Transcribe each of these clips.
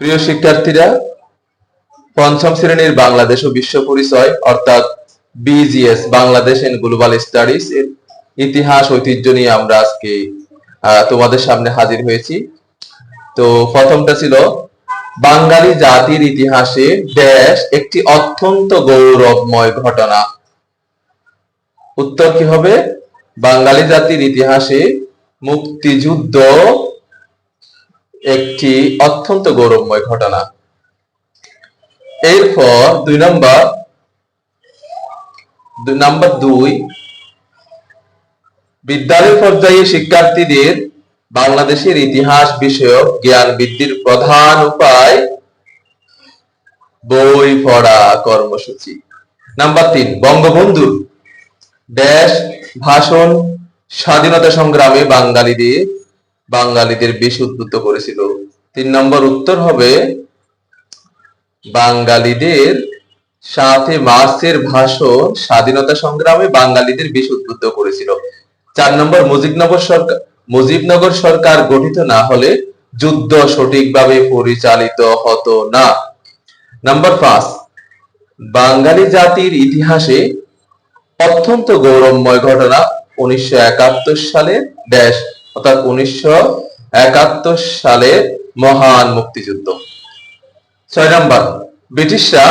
প্রিয় শিক্ষার্থীরা, পঞ্চম শ্রেণীর বাংলাদেশ ও বিশ্ব পরিচয় অর্থাৎ BGS Bangladesh and global studies এর ইতিহাস ঐতিহ্য নিয়ে আমরা আজকে তোমাদের সামনে হাজির হয়েছি। তো প্রথমটা ছিল বাঙালি জাতির ইতিহাসে দেশ একটি অত্যন্ত গৌরবময় ঘটনা। উত্তর কি হবে? বাঙালি জাতির ইতিহাসে মুক্তিযুদ্ধ একটি অত্যন্ত গৌরবময় ঘটনা। এরপর দুই নাম্বার 2, বিদ্যালয় পর্যায়ে শিক্ষার্থীদের বাংলাদেশের ইতিহাস বিষয়ক জ্ঞান বৃদ্ধির প্রধান উপায় বই পড়া কর্মসূচি। নাম্বার 3, বঙ্গবন্ধুর দেশ ভাষণ স্বাধীনতা সংগ্রামে বাঙালিদের বেশ উদ্বুদ্ধ করেছিল। 3 নম্বর উত্তর হবে বাঙালিদের সাথে মার্চের ভাষণ স্বাধীনতা সংগ্রামে বাঙালিদের বেশ উদ্বুদ্ধ করেছিল। 4 নম্বর, মুজিবনগর সরকার গঠিত না হলে যুদ্ধ সঠিকভাবে পরিচালিত হতো না। নাম্বার 5, বাঙালি জাতির ইতিহাসে অত্যন্ত গৌরবময় ঘটনা 1971 সালের দেশ অর্থাৎ 1971 সালের মহান মুক্তিযুদ্ধ। 6 নম্বর, ব্রিটিশরা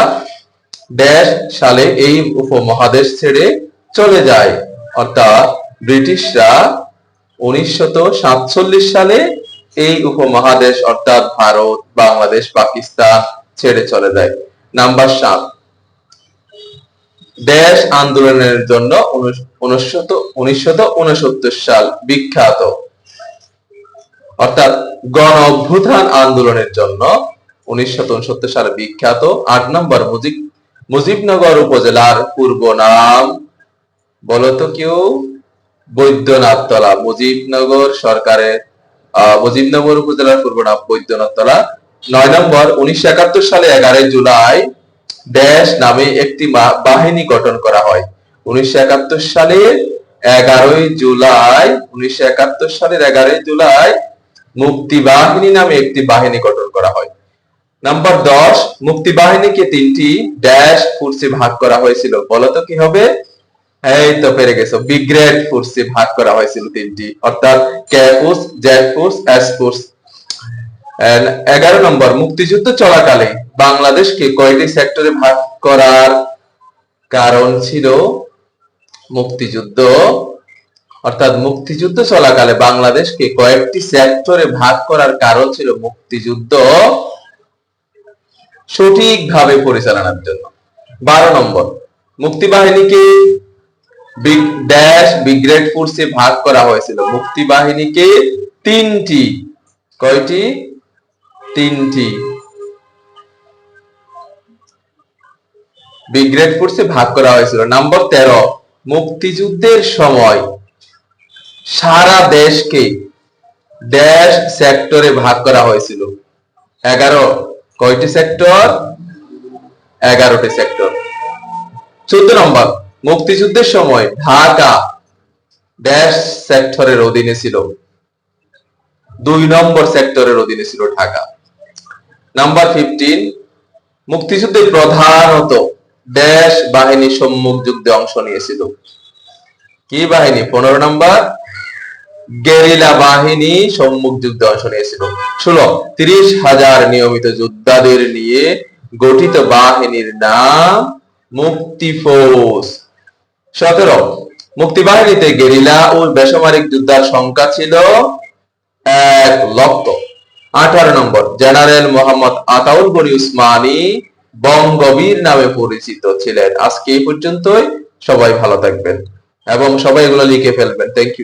দেশ সালে এই উপমহাদেশ ছেড়ে চলে যায় অর্থাৎ ব্রিটিশরা 1947 সালে এই উপমহাদেশ অর্থাৎ ভারত, বাংলাদেশ, পাকিস্তান ছেড়ে চলে যায়। নাম্বার 7, দেশ আন্দোলনের জন্য 1969 সাল বিখ্যাত অর্থাৎ গণ অভ্যুত্থান আন্দোলনের জন্য 1969 সালে বিখ্যাত। 8 নম্বর, মুজিবনগর উপজেলার পূর্ব নাম বলতো কেউ? বৈদ্যনাথতলা। মুজিবনগর উপজেলার পূর্ব নাম বৈদ্যনাথতলা। 9 নম্বর, 1971 সালে 11 জুলাই দেশ নামে একটি বাহিনী গঠন করা হয়। 1971 সালের 11 জুলাই মুক্তিবাহিনী নামে একটি বাহিনী গঠন করা হয়। নাম্বার 10, মুক্তিবাহিনীকে 3টি ড্যাশ ফোর্সে ভাগ করা হয়েছিল। বলতো কি হবে? এই তো পেরে গেছো, ব্রিগেড ফোর্সে ভাগ করা হয়েছিল 3টি অর্থাৎ K force, Z force, S force. 11 number, মুক্তিযুদ্ধ চলাকালে বাংলাদেশকে কয়টি সেক্টরে ভাগ করার কারণ ছিল? মুক্তিযুদ্ধ চলাকালে বাংলাদেশকে কয়েকটি সেক্টরে ভাগ করার কারণ ছিল মুক্তিযুদ্ধ সঠিকভাবে পরিচালনার জন্য। 12 নম্বর, মুক্তিবাহিনীকে ব্রিগেড ফোর্সে ভাগ করা হয়েছিল। মুক্তিবাহিনীকে 3টি, কয়টি? 3টি ব্রিগেড ফোর্সে ভাগ করা হয়েছিল। নাম্বার 13, মুক্তিযুদ্ধের সময় সারা দেশকে ড্যাশ সেক্টরে ভাগ করা হয়েছিল। 11 কয়টি সেক্টর? 11টি সেক্টর। 14 নম্বর, মুক্তিযুদ্ধের সময় ঢাকা ড্যাশ সেক্টরের অধীনে ছিল। 2 নম্বর সেক্টরের অধীনে ছিল ঢাকা। নাম্বার 15, মুক্তিযুদ্ধে প্রধানত দেশ বাহিনী সম্মুখ যুদ্ধে অংশ নিয়েছিল। কি বাহিনী? 15 নম্বর, গেরিলা বাহিনী সম্মুখ যুদ্ধে অংশ নিয়েছিল। 16, 30,000 নিয়মিত যোদ্ধাদের নিয়ে গঠিত বাহিনীর নাম মুক্তি ফোর্স। 17, মুক্তিবাহিনীতে গেরিলা ও বেসামরিক যোদ্ধার সংখ্যা ছিল 1 লক্ষ। 18 নম্বর, জেনারেল মোহাম্মদ আতাউল গনি উসমানী বঙ্গবীর নামে পরিচিত ছিলেন। আজকে এই পর্যন্তই। সবাই ভালো থাকবেন এবং সবাই এগুলো লিখে ফেলবেন। Thank you.